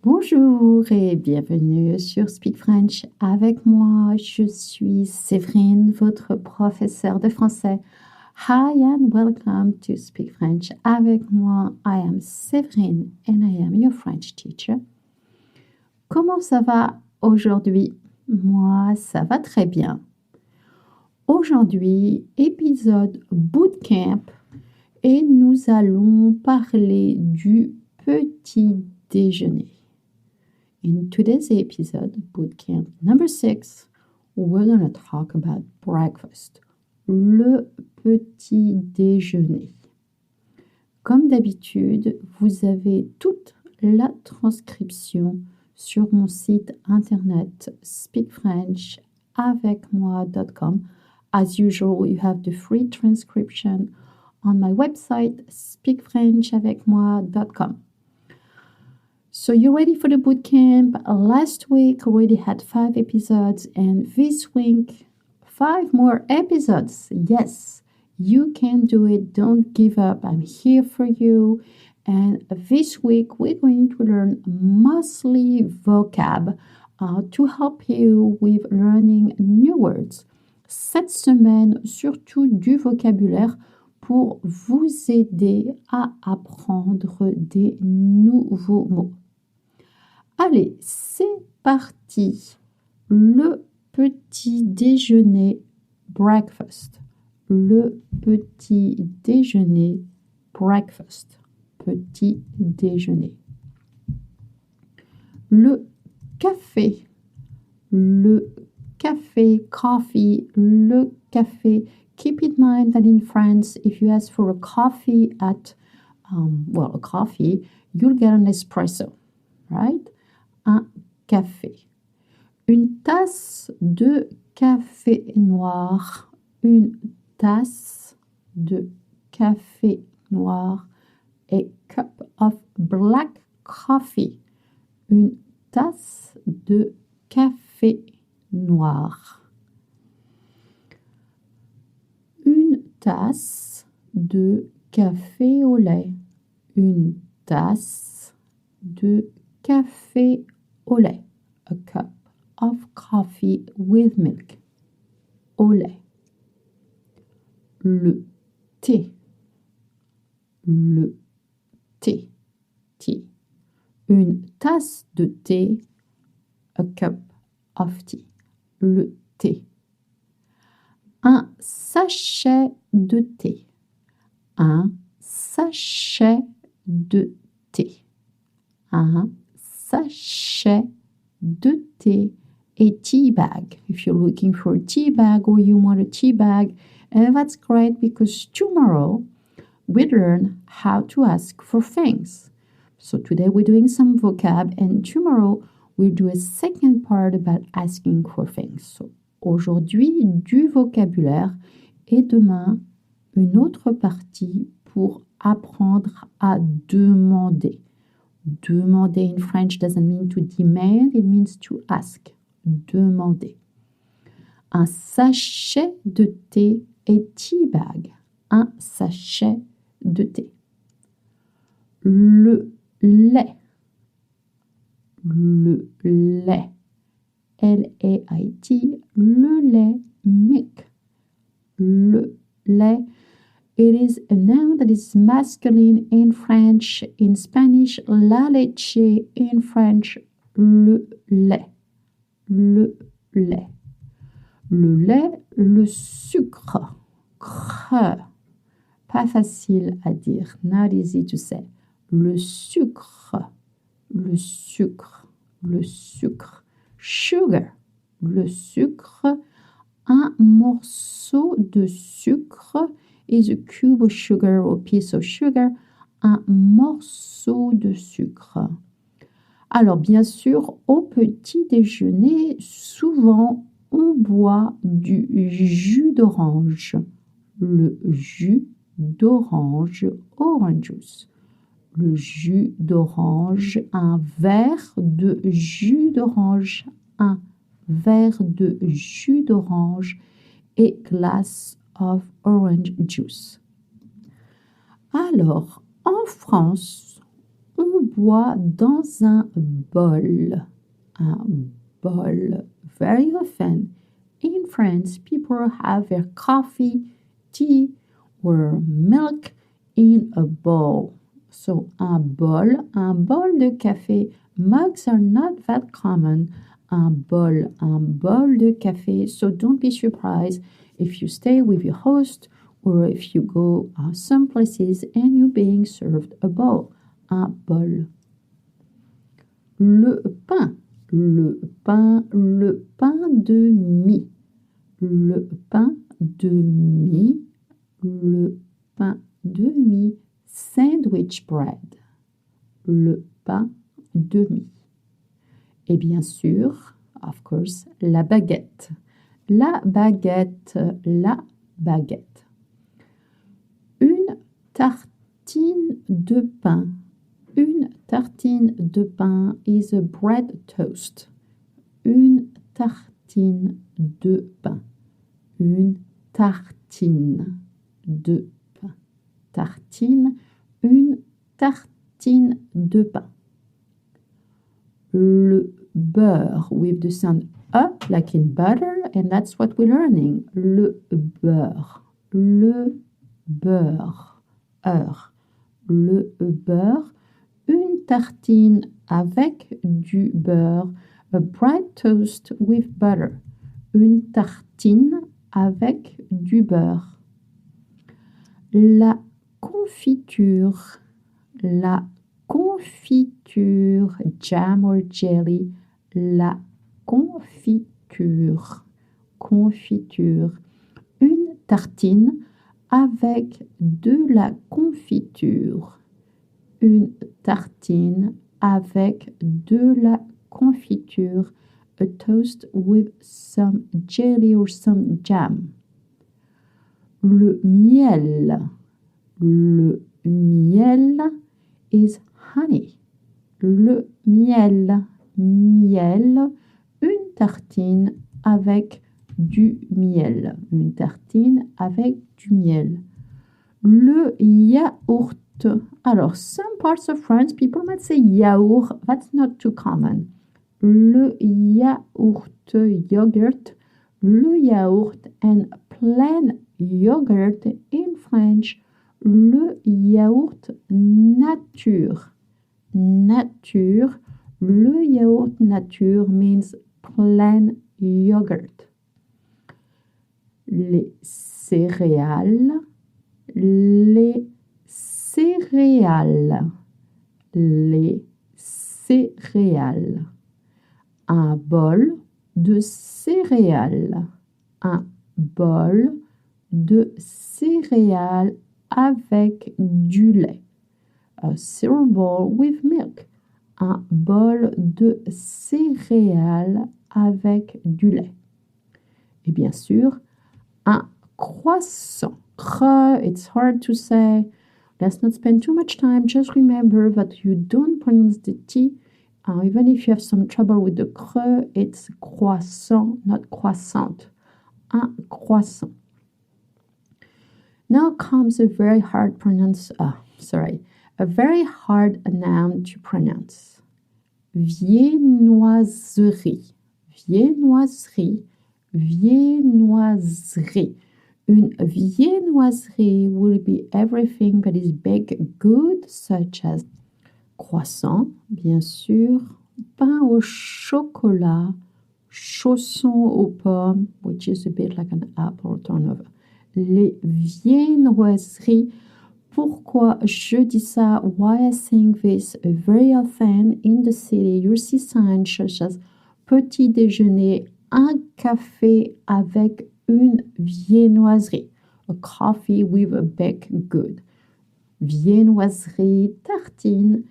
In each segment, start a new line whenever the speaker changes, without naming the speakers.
Bonjour et bienvenue sur Speak French avec moi. Je suis Séverine, votre professeure de français. Hi and welcome to Speak French avec moi. I am Séverine and I am your French teacher. Comment ça va aujourd'hui? Moi, ça va très bien. Aujourd'hui, épisode bootcamp et nous allons parler du petit déjeuner. In today's episode, bootcamp number 6, we're going to talk about breakfast, le petit déjeuner. Comme d'habitude, vous avez toute la transcription sur mon site internet speakfrenchavecmoi.com. As usual, you have the free transcription on my website speakfrenchavecmoi.com. So you're ready for the bootcamp? Last week already had 5 episodes and this week 5 more episodes. Yes, you can do it. Don't give up. I'm here for you. And this week we're going to learn mostly vocab to help you with learning new words. Cette semaine, surtout du vocabulaire pour vous aider à apprendre des nouveaux mots. Allez, c'est parti. Le petit déjeuner, breakfast. Le petit déjeuner, breakfast. Petit déjeuner. Le café. Le café, coffee, le café. Keep in mind that in France, if you ask for a coffee at, a coffee, you'll get an espresso, right? Un café. Une tasse de café noir. Une tasse de café noir. A cup of black coffee. Une tasse de café noir. Une tasse de café au lait. Une tasse de café au lait. A cup of coffee with milk. Au lait. Le thé. Le thé. Tea. Une tasse de thé. A cup of tea. Le thé. Un sachet de thé. Un sachet de thé. Un sachet de thé. A tea bag. If you're looking for a tea bag or you want a tea bag, and that's great because tomorrow we learn how to ask for things. So today we're doing some vocab and tomorrow we'll do a second part about asking for things. So aujourd'hui, du vocabulaire et demain, une autre partie pour apprendre à demander. Demander in French doesn't mean to demand, it means to ask. Demander. Un sachet de thé et tea bag. Un sachet de thé. Le lait. Le lait. L-A-I-T. Le lait. Milk. Le lait. It is a noun that is masculine in French. In Spanish, la leche. In French, le lait. Le lait. Le lait, le sucre. Creux. Pas facile à dire. Not easy to say. Le sucre. Le sucre. Le sucre. Sugar. Le sucre. Un morceau de sucre is a cube of sugar or piece of sugar. Un morceau de sucre. Alors, bien sûr, au petit déjeuner, souvent, on boit du jus d'orange. Le jus d'orange, orange juice. Le jus d'orange, un verre de jus d'orange, un verre de jus d'orange et glass of orange juice. Alors, en France, On boit dans un bol. Un bol. Very often in France, people have their coffee, tea, or milk in a bowl. So, un bol de café. Mugs are not that common. Un bol de café. So, don't be surprised if you stay with your host or if you go some places and you're being served a bowl. Un bol. Le pain de mie. Le pain de mie. Le pain de mie. Sandwich bread. Le pain de mie. Et bien sûr, of course, la baguette. La baguette. Une tartine de pain. Une tartine de pain is a bread toast. Une tartine de pain. Une tartine de pain. Tartine, une tartine de pain. Le beurre with the sound like in butter, and that's what we're learning. Le beurre. Le beurre. Le beurre. Une tartine avec du beurre. A bread toast with butter. Une tartine avec du beurre. La confiture. La confiture. Jam or jelly. La confiture. Confiture. Une tartine avec de la confiture. Une tartine avec de la confiture. A toast with some jelly or some jam. Le miel. Le miel is honey. Le miel. Miel. Une tartine avec du miel. Une tartine avec du miel. Le yaourt. Alors, some parts of France, people might say yaourt. That's not too common. Le yaourt, yogurt. Le yaourt and plain yogurt in French. Le yaourt nature. Nature. Le yaourt nature means plain yogurt. Les céréales. Les céréales. Les céréales. Un bol de céréales. Un bol de céréales avec du lait. A cereal bowl with milk. Un bol de céréales avec du lait. Et bien sûr, un croissant. It's hard to say. Let's not spend too much time. Just remember that you don't pronounce the T. Even if you have some trouble with the creux, it's croissant, not croissant. Un croissant. Now comes a very hard a very hard noun to pronounce. Viennoiserie. Viennoiserie. Viennoiserie. Une viennoiserie will be everything that is baked good, such as croissant, bien sûr, pain au chocolat, chausson aux pommes, which is a bit like an apple turnover. Les viennoiseries. Pourquoi je dis ça? Why I think this very often in the city, you see signs such as petit déjeuner, un café avec une viennoiserie. A coffee with a baked good. Viennoiserie, tartine,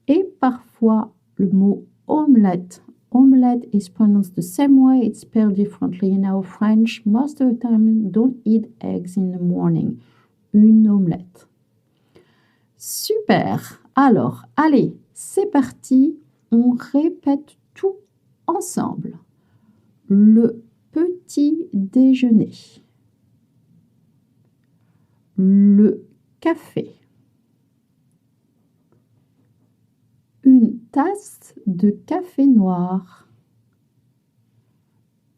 et parfois le mot omelette. Omelette is pronounced the same way, it's spelled differently. In our French, most of the time, don't eat eggs in the morning. Une omelette. Super. Alors, allez, c'est parti. On répète tout ensemble. Le petit déjeuner. Le café. Une tasse de café noir.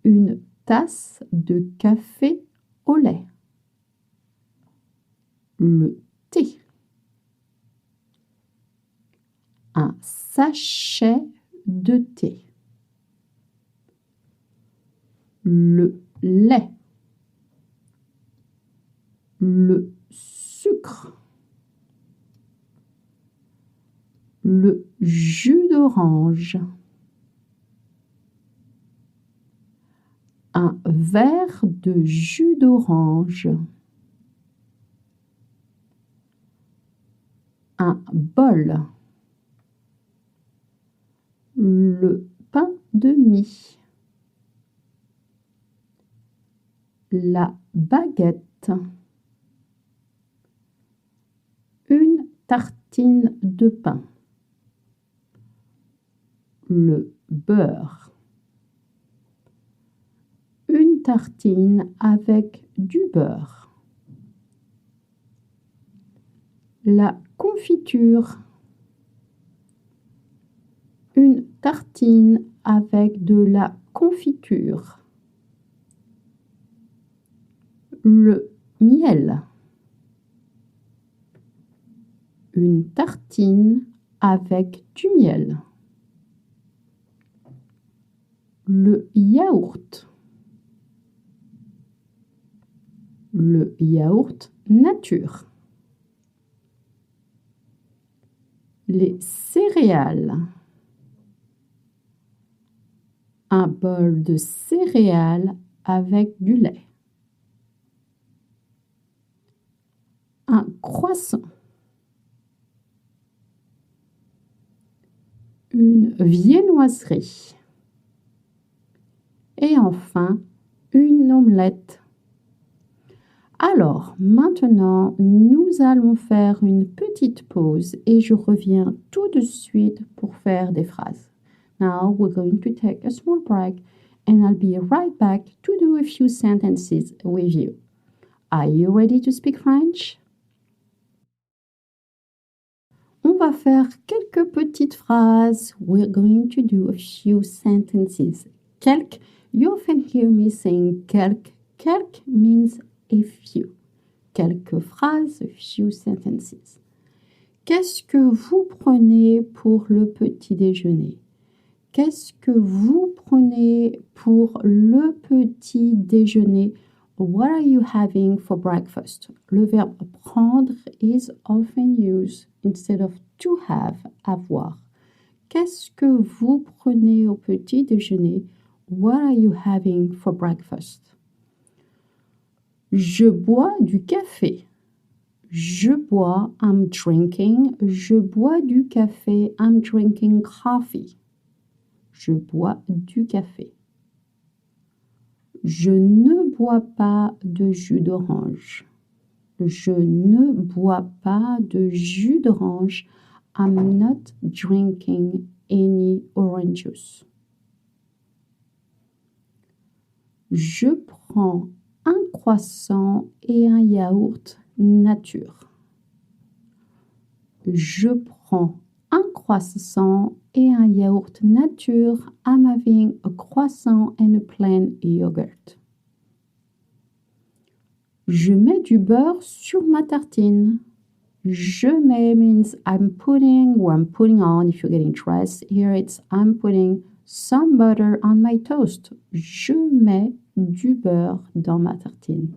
Une tasse de café au lait. Le thé. Un sachet de thé. Le lait. Le sucre. Le jus d'orange. Un verre de jus d'orange. Un bol. Le pain de mie. La baguette. Une tartine de pain. Le beurre. Une tartine avec du beurre. La confiture. Une tartine avec de la confiture. Le miel. Une tartine avec du miel. Le yaourt. Le yaourt nature. Les céréales. Un bol de céréales avec du lait. Un croissant. Une viennoiserie. Et enfin, une omelette. Alors, maintenant, nous allons faire une petite pause et je reviens tout de suite pour faire des phrases. Now, we're going to take a small break and I'll be right back to do a few sentences with you. Are you ready to speak French? On va faire quelques petites phrases. We're going to do a few sentences. Quelques, you often hear me saying quelques. Quelques means a few. Quelques phrases, a few sentences. Qu'est-ce que vous prenez pour le petit déjeuner? Qu'est-ce que vous prenez pour le petit déjeuner? What are you having for breakfast? Le verbe prendre is often used instead of to have, avoir. Qu'est-ce que vous prenez au petit déjeuner? What are you having for breakfast? Je bois du café. Je bois, I'm drinking. Je bois du café, I'm drinking coffee. Je bois du café. Je ne bois pas de jus d'orange. Je ne bois pas de jus d'orange. I'm not drinking any orange juice. Je prends un croissant et un yaourt nature. Je prends un croissant et un yaourt nature. I'm having a croissant and a plain yogurt. Je mets du beurre sur ma tartine. Je mets means I'm putting or I'm putting on. If you're getting dressed, here it's I'm putting some butter on my toast. Je mets du beurre dans ma tartine.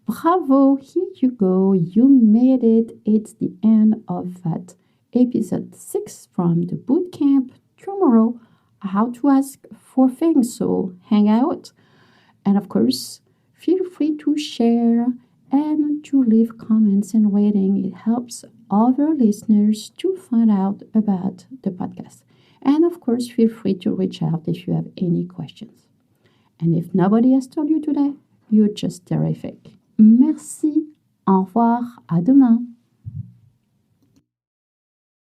Bravo, here you go. You made it. It's the end of that episode 6 from the bootcamp. Tomorrow, how to ask for things. So hang out. And of course, feel free to share and to leave comments and rating. It helps other listeners to find out about the podcast. And of course, feel free to reach out if you have any questions. And if nobody has told you today, you're just terrific. Merci. Au revoir. À demain.